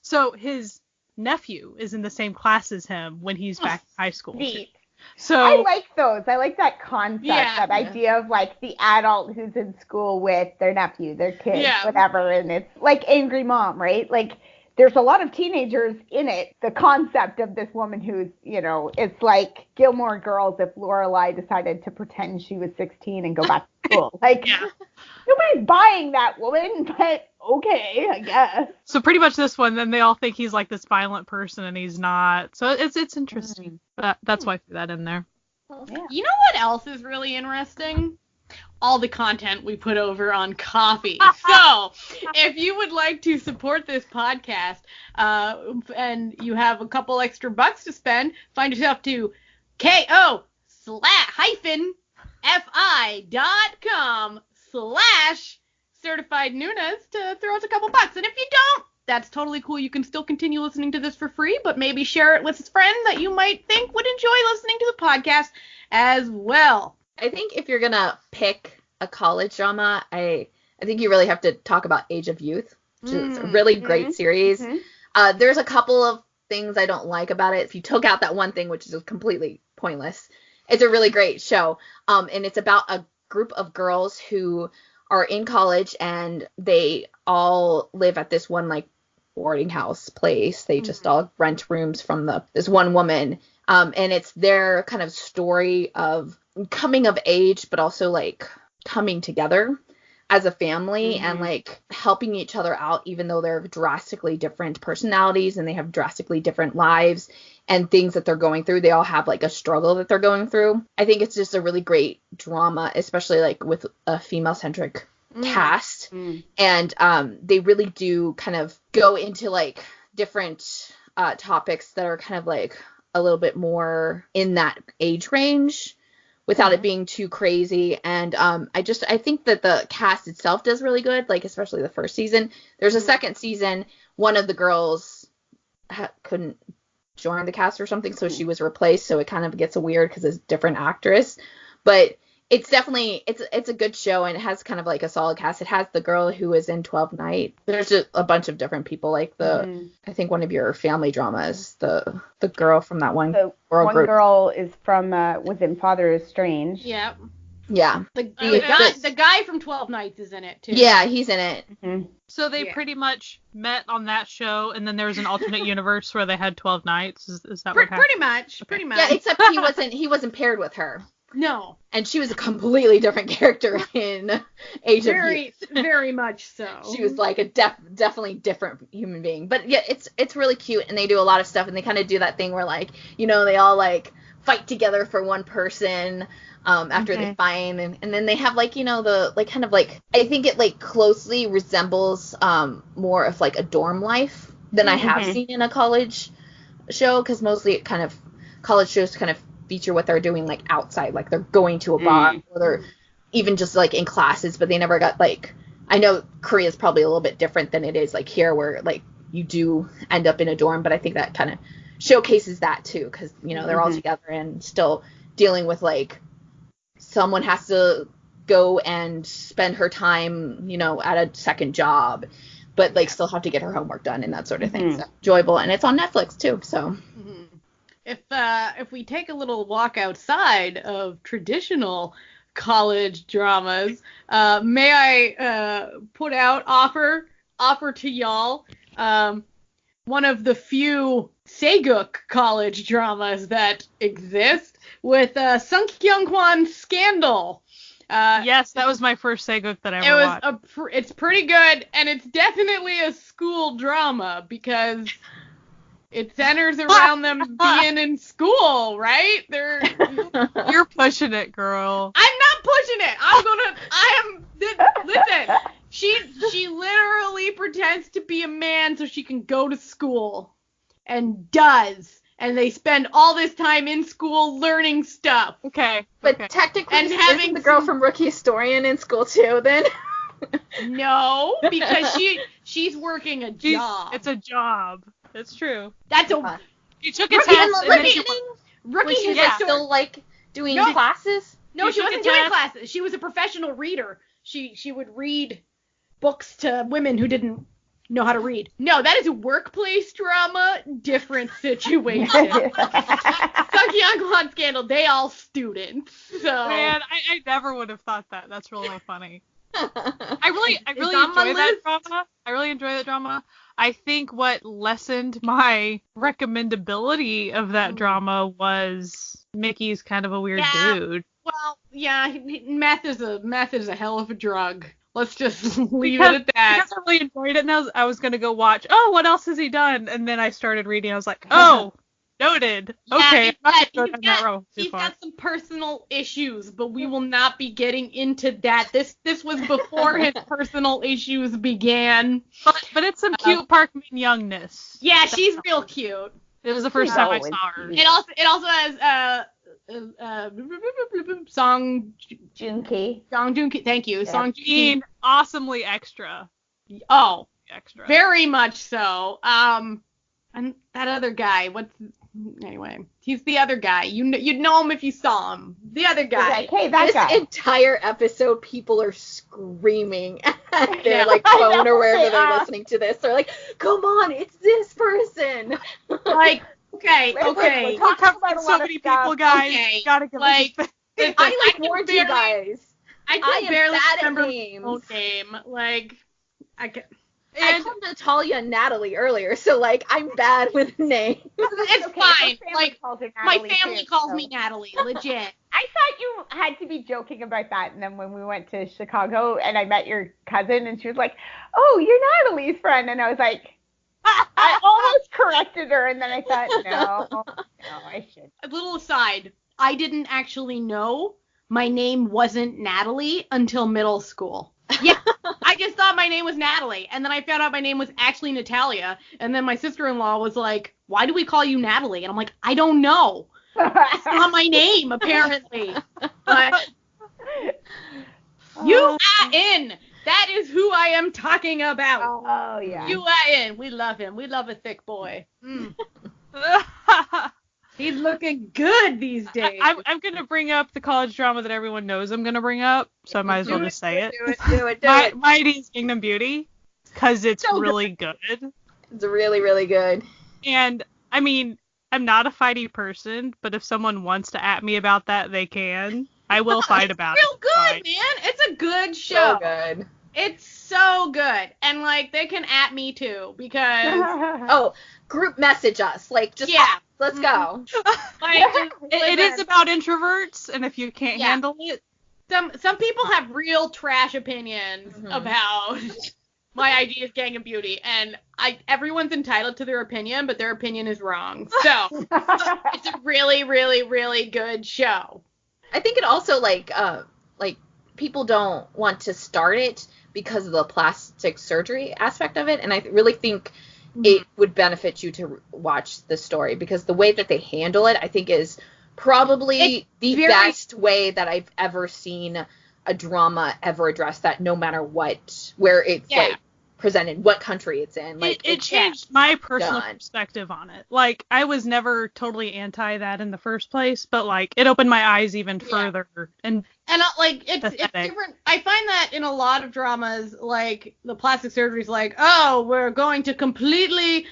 D: so his nephew is in the same class as him when he's back in high school.
B: Neat.
D: So
B: I like those. I like that concept, that idea of, like, the adult who's in school with their nephew, their kid, whatever, and it's like Angry Mom, right? Like, there's a lot of teenagers in it. The concept of this woman who's, you know, it's like Gilmore Girls if Lorelai decided to pretend she was 16 and go back to school. Like, nobody's buying that woman, but okay, I guess.
D: So pretty much this one, then they all think he's like this violent person and he's not. So it's interesting. But that's why I threw that in there.
A: Yeah. You know what else is really interesting? All the content we put over on Coffee. So, if you would like to support this podcast, and you have a couple extra bucks to spend, find yourself to ko-fi.com/certified Nunas to throw us a couple bucks. And if you don't, that's totally cool. You can still continue listening to this for free, but maybe share it with a friend that you might think would enjoy listening to the podcast as well.
C: I think if you're going to pick a college drama, I think you really have to talk about Age of Youth, which is a really great series. There's a couple of things I don't like about it. If you took out that one thing, which is completely pointless, it's a really great show. And it's about a group of girls who are in college and they all live at this one, like, boarding house place. They just all rent rooms from this one woman. And it's their kind of story of coming of age, but also, like, coming together as a family and, like, helping each other out, even though they're drastically different personalities and they have drastically different lives and things that they're going through. They all have, like, a struggle that they're going through. I think it's just a really great drama, especially, like, with a female-centric cast. And they really do kind of go into, like, different topics that are kind of, like, a little bit more in that age range without it being too crazy. And I think that the cast itself does really good, like, especially the first season. There's a second season. One of the girls couldn't join the cast or something, so she was replaced, so it kind of gets weird because it's a different actress. But it's definitely it's a good show, and it has kind of like a solid cast. It has the girl who is in 12 Nights. There's just a bunch of different people, like I think one of your family dramas, the girl from that one
B: The
C: girl
B: one
C: group.
B: girl is from within Father is Strange.
A: Yeah.
C: Yeah.
A: The guy from 12 Nights is in it too.
C: Yeah, he's in it.
B: Mm-hmm.
D: So they pretty much met on that show, and then there was an alternate universe where they had 12 Nights. Is that what happened?
A: Pretty much.
C: Yeah, except he wasn't paired with her.
A: No.
C: And she was a completely different character in Age of Youth.
A: Very much so.
C: She was like a definitely different human being. But yeah, it's really cute, and they do a lot of stuff, and they kind of do that thing where, like, you know, they all like fight together for one person after they find, and then they have, like, you know, the like kind of like, I think it like closely resembles more of like a dorm life than I have seen in a college show, because mostly it kind of college shows kind of feature what they're doing like outside, like they're going to a bar or they're even just like in classes, but they never got like, I know Korea's probably a little bit different than it is like here, where like you do end up in a dorm, but I think that kind of showcases that too, because, you know, they're all together and still dealing with, like, someone has to go and spend her time, you know, at a second job, but like still have to get her homework done and that sort of thing. So enjoyable, and it's on Netflix too, so
A: if we take a little walk outside of traditional college dramas, may I offer to y'all one of the few Saeguk college dramas that exist, with Sung Kyung-hwan's Scandal.
D: Yes, that was my first Saeguk that I ever watched.
A: It's pretty good, and it's definitely a school drama, because it centers around them being in school, right?
D: You're pushing it, girl.
A: I'm not pushing it. Listen, she literally pretends to be a man so she can go to school, and does. And they spend all this time in school learning stuff.
D: Okay.
C: But technically, and isn't the girl from Rookie Historian in school too, then?
A: No, because she's working a job.
D: It's a job. It's true.
A: That's a...
D: She took a test.
C: Rookie Historian? Yeah. Still, like, doing classes?
A: No, she wasn't doing classes. She was a professional reader. She would read books to women who didn't know how to read. No, that is a workplace drama, different situation. Sung Kyung-hwan Scandal, they all students. So
D: man, I never would have thought that. That's really funny. I really enjoy that drama. I really enjoy that drama. I think what lessened my recommendability of that drama was Mickey's kind of a weird dude.
A: Well, yeah, meth is a hell of a drug. Let's just leave it at that.
D: Because I really enjoyed it, and I was going to go watch, what else has he done? And then I started reading, I was like, noted. Okay,
A: he's got some personal issues, but we will not be getting into that. This was before his personal issues began.
D: But it's some cute Park Min-youngness.
A: Yeah, she's real cute.
D: It was the first time I saw her.
A: It also has Song
B: Joong-ki.
A: Song Joong-ki. Thank you.
B: Yeah.
A: Song Joong-ki.
D: Awesomely extra.
A: Oh,
D: extra.
A: Very much so. And that other guy, anyway, he's the other guy. You'd know him if you saw him. The other guy.
B: Hey, that guy.
C: This entire episode, people are screaming at their like phone or wherever they're listening to this. They're like, "Come on, it's this person."
A: Like, okay.
B: We're talking about a
D: so
B: lot
D: many
B: of stuff.
D: people, guys.
A: Okay,
D: Gotta give
A: like,
C: I warned you guys.
A: I can barely remember
C: names.
A: the whole game. Like, I
C: called Natalia and Natalie earlier, so like I'm bad with names.
A: It's
B: okay,
A: fine.
B: Like
A: my family calls me Natalie. Legit.
B: I thought you had to be joking about that, and then when we went to Chicago and I met your cousin, and she was like, "Oh, you're Natalie's friend," and I was like, I almost corrected her, and then I thought, no, I should.
A: A little aside, I didn't actually know my name wasn't Natalie until middle school. Yeah, I just thought my name was Natalie, and then I found out my name was actually Natalia, and then my sister-in-law was like, "Why do we call you Natalie?" And I'm like, "I don't know. It's not my name, apparently." But you are in. That is who I am talking about.
B: Oh, yeah.
A: You are in. We love him. We love a thick boy. He's looking good these days.
D: I'm going to bring up the college drama that everyone knows I'm going to bring up, so I might as well just say it.
C: Do it.
D: My idea is Kingdom Beauty, because it's so really good.
C: It's really, really good.
D: And, I mean, I'm not a fighty person, but if someone wants to at me about that, they can. I will fight about it.
A: Real good, man. It's a good show.
C: So good.
A: It's so good. And, like, they can at me, too, because...
C: Group message us. Like, just let's go.
A: Like,
D: it is about introverts, and if you can't handle it...
A: Some people have real trash opinions about my idea of Gang of Beauty, and everyone's entitled to their opinion, but their opinion is wrong. So, it's a really, really, really good show.
C: I think it also, like, people don't want to start it because of the plastic surgery aspect of it, and I really think it would benefit you to watch the story, because the way that they handle it, I think, is probably the best way that I've ever seen a drama ever address that, no matter where it's like presented, what country it's in. Like,
D: it changed my personal perspective on it. Like, I was never totally anti that in the first place, but like, it opened my eyes even further. And
A: like, it's different. I find that in a lot of dramas, like, the plastic surgery's like, oh, we're going to completely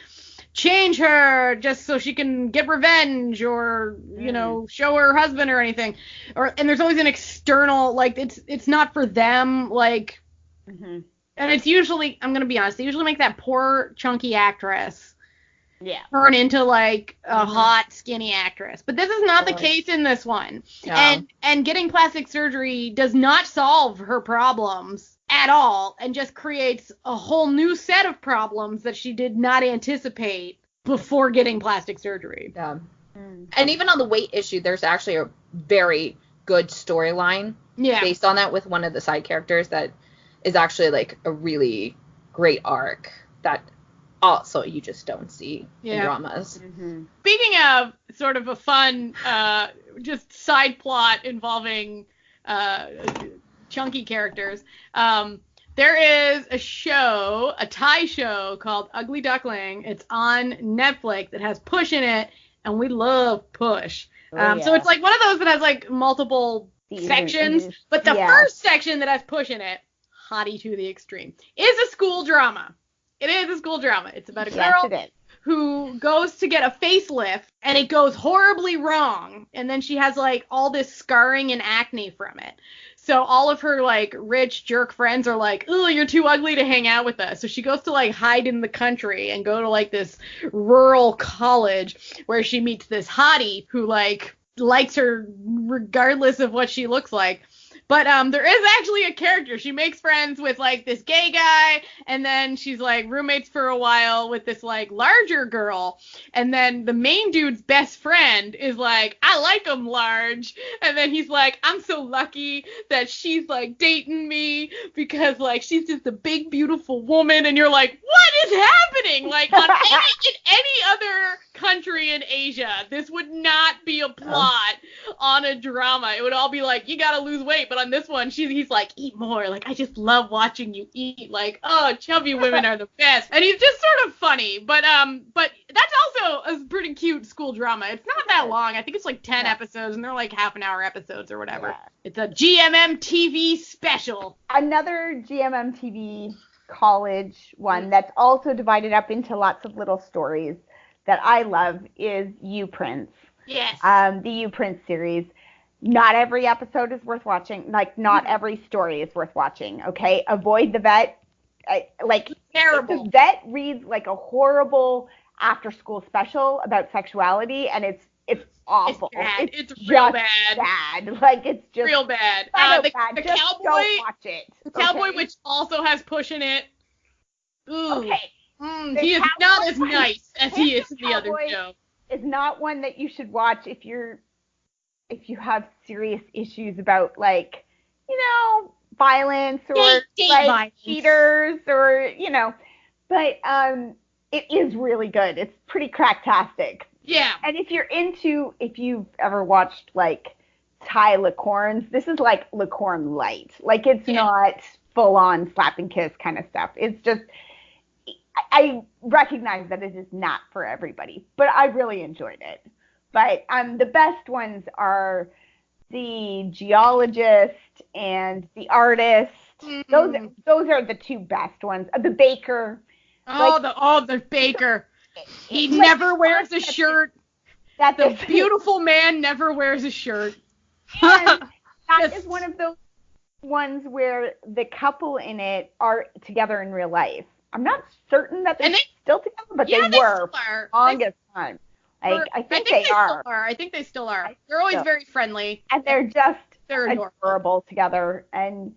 A: change her just so she can get revenge, or you know, show her husband or anything, and there's always an external, like, it's not for them, like, and it's usually, I'm gonna be honest, they usually make that poor chunky actress turn into, like, a hot skinny actress, but this is not the case in this one. And getting plastic surgery does not solve her problems at all, and just creates a whole new set of problems that she did not anticipate before getting plastic surgery.
C: And even on the weight issue, there's actually a very good storyline based on that, with one of the side characters that is actually, like, a really great arc that also you just don't see in dramas.
A: Speaking of sort of a fun just side plot involving chunky characters, there is a show, a Thai show called Ugly Duckling. It's on Netflix. It has Push in it, and we love Push. So it's like one of those that has, like, multiple sections, but the first section that has Push in it, hottie to the extreme, is a school drama. It is a school drama. It's about a girl who goes to get a facelift, and it goes horribly wrong, and then she has, like, all this scarring and acne from it. So all of her, like, rich jerk friends are like, "Ooh, you're too ugly to hang out with us." So she goes to, like, hide in the country and go to, like, this rural college where she meets this hottie who, like, likes her regardless of what she looks like. But there is actually a character. She makes friends with, like, this gay guy, and then she's, like, roommates for a while with this, like, larger girl. And then the main dude's best friend is like, "I like him large." And then he's like, "I'm so lucky that she's, like, dating me because, like, she's just a big, beautiful woman." And you're like, what is happening? Like, in any other country in Asia, this would not be a plot on a drama. It would all be like, you gotta lose weight, but on this one, he's like, "Eat more. Like, I just love watching you eat. Like, oh, chubby women are the best." And he's just sort of funny, but that's also a pretty cute school drama. It's not that long. I think it's like 10 episodes, and they're like half-an-hour episodes or whatever. It's a GMM TV special.
B: Another GMM TV college one that's also divided up into lots of little stories that I love is You Prince.
A: Yes.
B: The You Prince series. Not every episode is worth watching. Like, not every story is worth watching, okay? Avoid The Vet.
A: Terrible.
B: The Vet reads like a horrible after-school special about sexuality, and it's awful.
A: It's bad. It's real
B: bad. Like, it's just
A: real bad.
B: The
A: cowboy,
B: don't watch it.
A: The cowboy, which also has Push in it. Ooh.
B: Okay.
A: He is not as nice as he is in the other show.
B: Is not one that you should watch if you have serious issues about, like, you know, violence or like cheaters or, you know, but it is really good. It's pretty cracktastic.
A: Yeah.
B: And if you've ever watched, like, Thai licorns, this is like licorn light. Like, it's not full on slap and kiss kind of stuff. It's just, I recognize that it is not for everybody, but I really enjoyed it. But the best ones are the geologist and the artist. Those are the two best ones. The baker.
A: The baker. He never wears a shirt. The beautiful man never wears a shirt.
B: And that is one of those ones where the couple in it are together in real life. I'm not certain that they're still together, but they were for the longest time. I think they are.
A: I think they still are. They're always very friendly.
B: And they're adorable together. And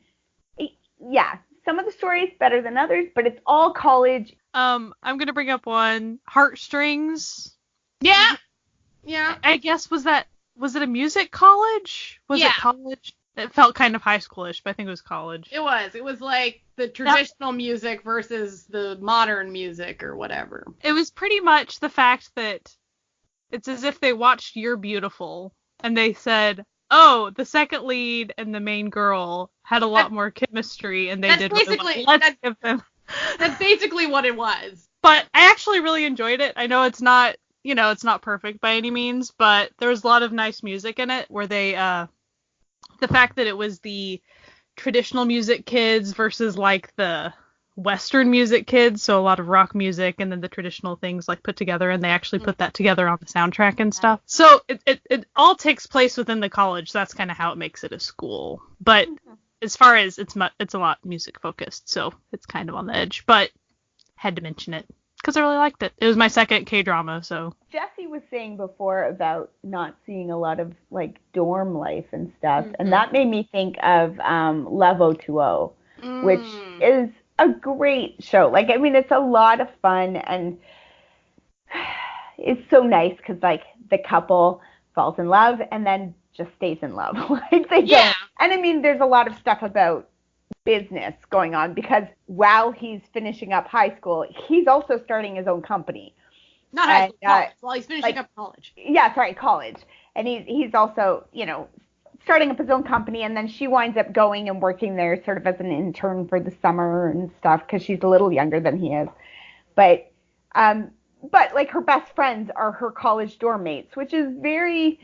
B: yeah, some of the stories better than others, but it's all college.
D: I'm going to bring up one. Heartstrings.
A: Yeah. Yeah.
D: I guess was it a music college? Was it college? It felt kind of high schoolish, but I think it was college.
A: It was. It was like the traditional music versus the modern music or whatever.
D: It was pretty much the fact that it's as if they watched You're Beautiful and they said, oh, the second lead and the main girl had a lot more chemistry, and they did really well. Let's give them.
A: That's basically what it was.
D: But I actually really enjoyed it. I know it's not, it's not perfect by any means, but there was a lot of nice music in it where they, the fact that it was the traditional music kids versus like the Western music kids, so a lot of rock music and then the traditional things like put together, and they actually put that together on the soundtrack and stuff. So it all takes place within the college. That's kind of how it makes it a school. But as far as it's a lot music focused, so it's kind of on the edge. But had to mention it because I really liked it. It was my second K-drama, so.
B: Jesse was saying before about not seeing a lot of like dorm life and stuff, and that made me think of Levo 2O, which is a great show. Like, I mean, it's a lot of fun, and it's so nice because like the couple falls in love and then just stays in love. Like they don't. And I mean, there's a lot of stuff about business going on because while he's finishing up high school, he's also starting his own company.
A: Not high school, college. While he's finishing up college.
B: Yeah, sorry, college. And he's also, starting up his own company, and then she winds up going and working there sort of as an intern for the summer and stuff because she's a little younger than he is. But like her best friends are her college dorm mates, which is very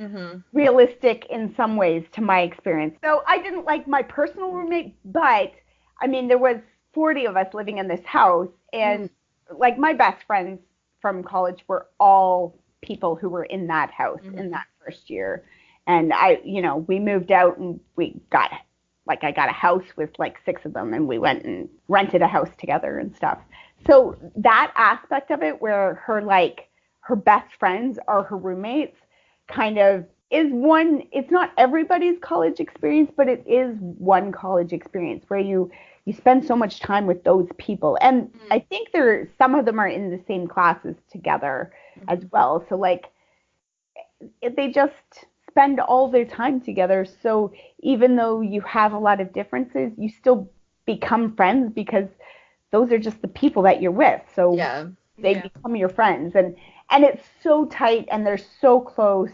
B: realistic in some ways to my experience. So I didn't like my personal roommate, but I mean, there was 40 of us living in this house, and like my best friends from college were all people who were in that house in that first year. And we moved out and I got a house with like 6 of them, and we went and rented a house together and stuff. So that aspect of it where her best friends are her roommates kind of is one, it's not everybody's college experience, but it is one college experience where you spend so much time with those people. And I think some of them are in the same classes together as well. So like they just spend all their time together. So even though you have a lot of differences, you still become friends because those are just the people that you're with. So they become your friends. And it's so tight, and they're so close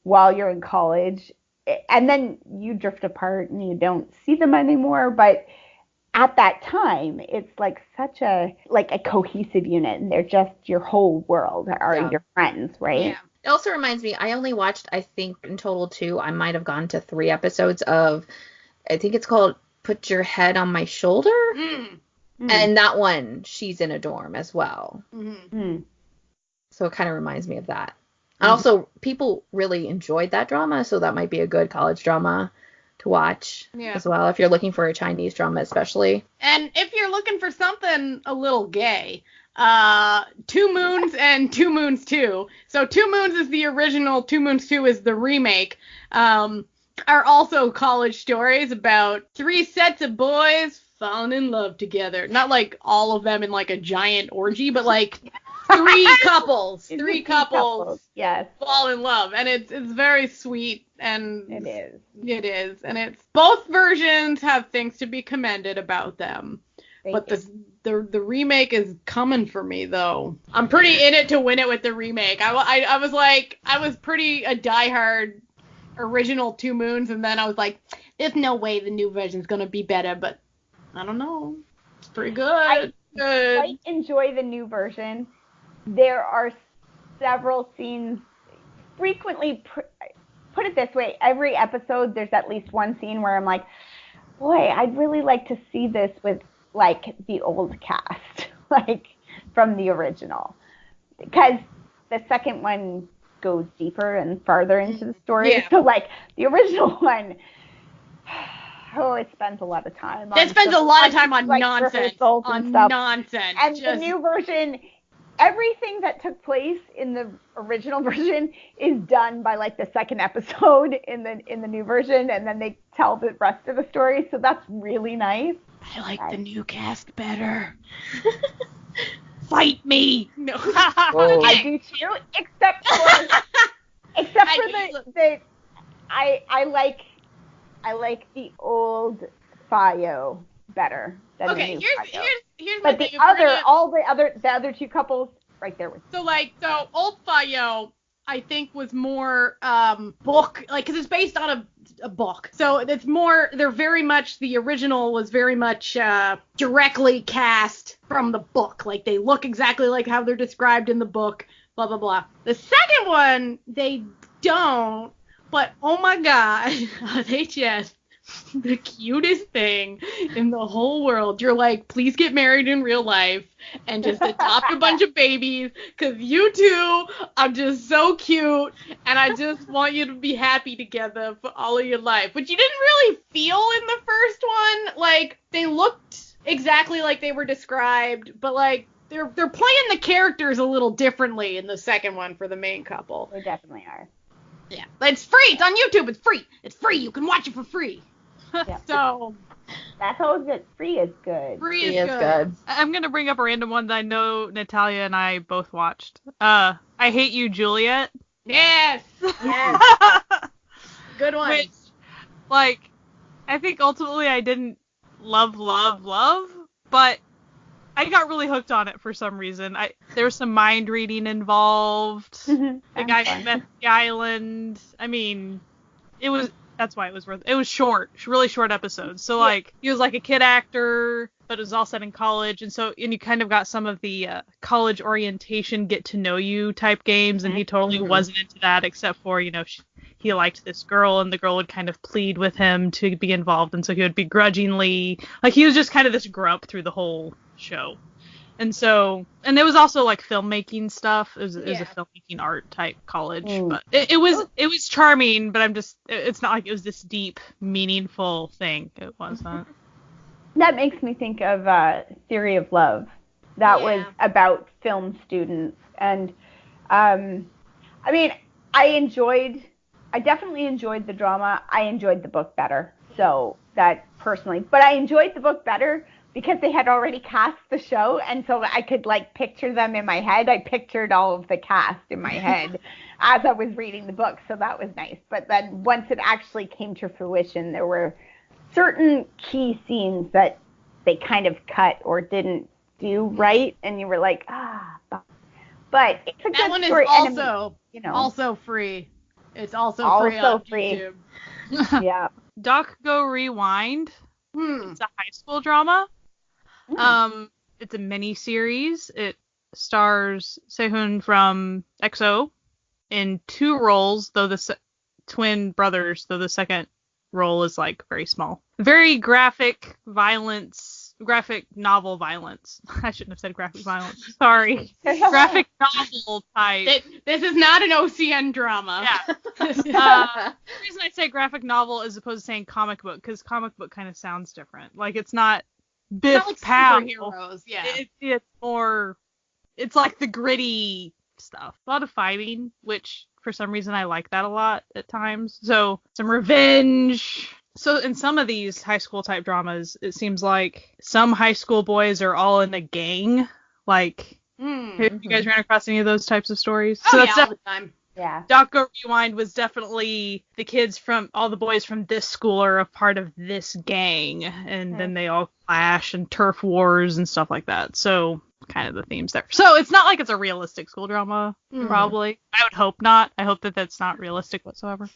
B: while you're in college. And then you drift apart and you don't see them anymore. But at that time, it's like such a cohesive unit, and they're just your whole world are your friends, right?
C: Yeah. It also reminds me, I only watched, I think, in total 2. I might have gone to 3 episodes of, I think it's called Put Your Head on My Shoulder. And that one, she's in a dorm as well. So it kind of reminds me of that. And also, people really enjoyed that drama, so that might be a good college drama to watch as well, if you're looking for a Chinese drama especially.
A: And if you're looking for something a little gay, 2 Moons and 2 Moons 2. So 2 Moons is the original, 2 Moons 2 is the remake. Are also college stories about 3 sets of boys falling in love together. Not like all of them in like a giant orgy, but like 3 couples. 3 couples fall in love. And it's very sweet, and
B: it
A: is. And it's both versions have things to be commended about them. But the remake is coming for me, though. I'm pretty in it to win it with the remake. I was pretty a diehard original 2 Moons, and then I was like, there's no way the new version's gonna be better, but I don't know. It's pretty good. I
B: quite enjoy the new version. There are several scenes frequently put it this way, every episode there's at least one scene where I'm like, boy, I'd really like to see this with like the old cast, like from the original, because the second one goes deeper and farther into the story.
A: Yeah.
B: So like the original one, it spends a lot of time.
A: It spends a lot of time on
B: like,
A: nonsense.
B: On stuff.
A: Nonsense.
B: And the new version, everything that took place in the original version is done by like the second episode in the new version, and then they tell the rest of the story. So that's really nice.
A: I like the new cast better. Fight me. No.
B: I do too, except for I like the old Fio better than the new Fio.
A: Here's
B: but
A: my
B: the
A: thing.
B: the other two couples right there with
A: so old Fio I think was more book, like, because it's based on a book, so it's more, they're very much, the original was very much directly cast from the book, like they look exactly like how they're described in the book, blah blah blah. The second one they don't, but oh my god, they just the cutest thing in the whole world. You're like, please get married in real life and just adopt a bunch of babies, because you two are just so cute, and I just want you to be happy together for all of your life. Which you didn't really feel in the first one. Like, they looked exactly like they were described, but like they're playing the characters a little differently in the second one for the main couple.
B: They definitely are.
A: Yeah. It's free. It's on YouTube. It's free. It's free. You can watch it for free.
B: Yeah.
A: So
B: that's always good. Free is good.
A: Free is good.
D: I'm gonna bring up a random one that I know Natalia and I both watched. I Hate You, Juliet.
A: Yes. Yes. Good one.
D: Which, like, I think ultimately I didn't love, but I got really hooked on it for some reason. There was some mind reading involved. The guy from the island. I mean, that's why it was worth it. It was really short episodes. So like, he was like a kid actor, but it was all set in college, and you kind of got some of the college orientation, get to know you type games, and he totally wasn't into that, except for, he liked this girl, and the girl would kind of plead with him to be involved, and so he would begrudgingly, like, he was just kind of this grump through the whole show. And there was also like filmmaking stuff. It was a filmmaking art type college, but it was charming, but it's not like it was this deep, meaningful thing. It wasn't.
B: That makes me think of Theory of Love. That was about film students, and I mean, I definitely enjoyed the drama. I enjoyed the book better. So that personally, but I enjoyed the book better because they had already cast the show, and so I could like picture them in my head. I pictured all of the cast in my head as I was reading the book, so that was nice. But then once it actually came to fruition, there were certain key scenes that they kind of cut or didn't do right, and you were like, but it's a good story.
A: That one is also free. It's also free on YouTube.
B: Yeah.
D: Doc Go Rewind. It's a high school drama. It's a mini series. It stars Sehun from EXO in two roles, though twin brothers, though the second role is like very small. Very graphic novel violence. I shouldn't have said graphic violence. Sorry. Graphic novel type.
A: This is not an OCN drama.
D: Yeah. The reason I say graphic novel as opposed to saying comic book, because comic book kind of sounds different. Like, it's not Biff
A: like
D: Pow.
A: Superheroes, yeah.
D: It's more, it's like the gritty stuff. A lot of fighting, which for some reason I like that a lot at times. So some revenge. So in some of these high school type dramas, it seems like some high school boys are all in a gang. Like, have you guys ran across any of those types of stories?
A: Oh, so that's all the time.
B: Yeah.
D: Doc Go Rewind was definitely all the boys from this school are a part of this gang, and then they all clash and turf wars and stuff like that. So kind of the themes there. So it's not like it's a realistic school drama, probably. I would hope not. I hope that that's not realistic whatsoever.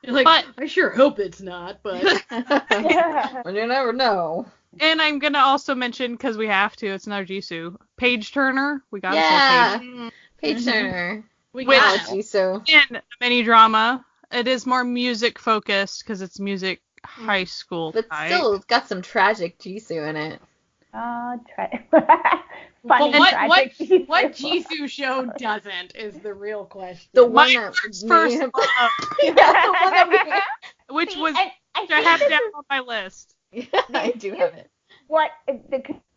A: But I sure hope it's not, but
C: well, you never know.
D: And I'm gonna also mention, because we have to, it's another Jisoo, Page Turner. We gotta say Page.
C: Page Turner.
A: We
D: Which-
A: got it.
C: Jisoo.
D: In a mini drama, it is more music focused because it's music high school
C: But
D: type.
C: still, it's got some tragic Jisoo in it.
B: Funny
A: But
B: tragic
A: what Jisoo show doesn't is the real question.
C: The
D: My
C: one that
D: first
C: me-
D: love,
C: Yeah, the one that
D: which
B: See,
D: was
B: and I
D: which I
B: think
D: have
B: this
D: down
B: is
D: on my list.
C: we- I do have it.
B: what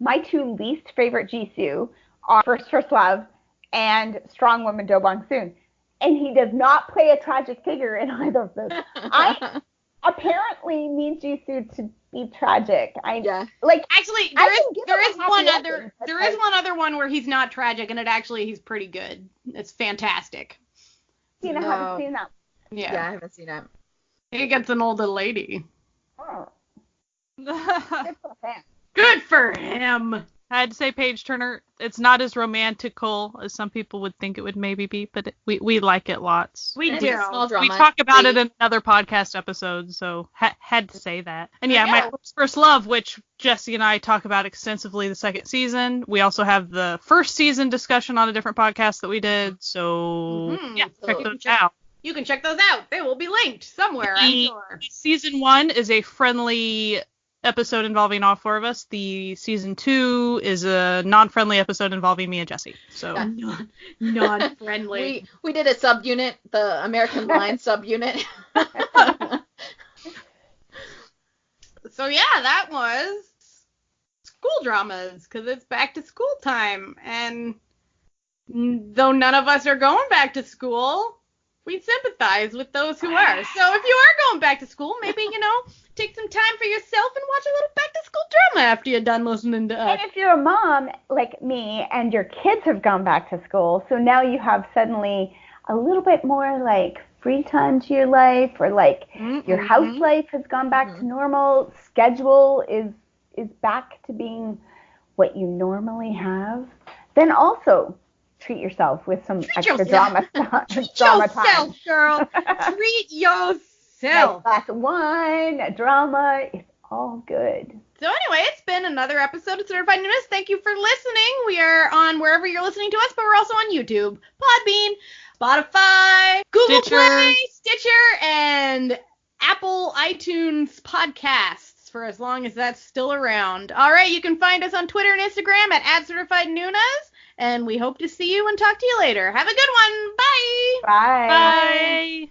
B: my two least favorite Jisoo are First Love and Strong Woman Do Bong Soon. And he does not play a tragic figure in either of those. I apparently need Jisoo to be tragic.
C: Yeah.
A: Actually,
B: I can give
A: there
B: him
A: is
B: a happy
A: one
B: ending,
A: other
B: but
A: there is one other one where he's not tragic, and he's pretty good. It's fantastic.
B: I haven't seen that.
C: Yeah, I haven't seen it.
A: He gets an older lady.
B: Oh, good for the fan.
A: Good for him.
D: I had to say Page Turner. It's not as romantical as some people would think it would maybe be, but we like it lots.
A: We
C: It's
A: do.
C: a small drama.
D: We talk about
C: They-
D: it in another podcast episode, so had to say that. And yeah,
A: Yeah.
D: my first love, which Jesse and I talk about extensively the second season. We also have the first season discussion on a different podcast that we did. So
A: Mhm.
D: yeah, check
C: So-
D: those out.
A: You can check those out. They will be linked somewhere, I'm sure.
D: Season 1 is a friendly episode involving all four of us. The season 2 is a non-friendly episode involving me and Jesse. So
A: Non-friendly.
C: We did a subunit, the American Line subunit.
A: So yeah, that was school dramas, because it's back to school time. And though none of us are going back to school, we sympathize with those who are. So if you are going back to school, maybe, take some time for yourself and watch a little back to school drama after you're done listening to us.
B: And if you're a mom like me and your kids have gone back to school, so now you have suddenly a little bit more like free time to your life, or like your house life has gone back to normal, schedule is back to being what you normally have, then also treat yourself with some extra drama time.
A: Yourself, girl. Treat yourself.
B: Nice glass of wine, a drama, it's all good.
A: So anyway, it's been another episode of Certified Newness. Thank you for listening. We are on wherever you're listening to us, but we're also on YouTube, Podbean, Spotify, Google Play, Stitcher, and Apple iTunes podcasts for as long as that's still around. All right, you can find us on Twitter and Instagram at @CertifiedNunas, and we hope to see you and talk to you later. Have a good one. Bye.
B: Bye.
D: bye.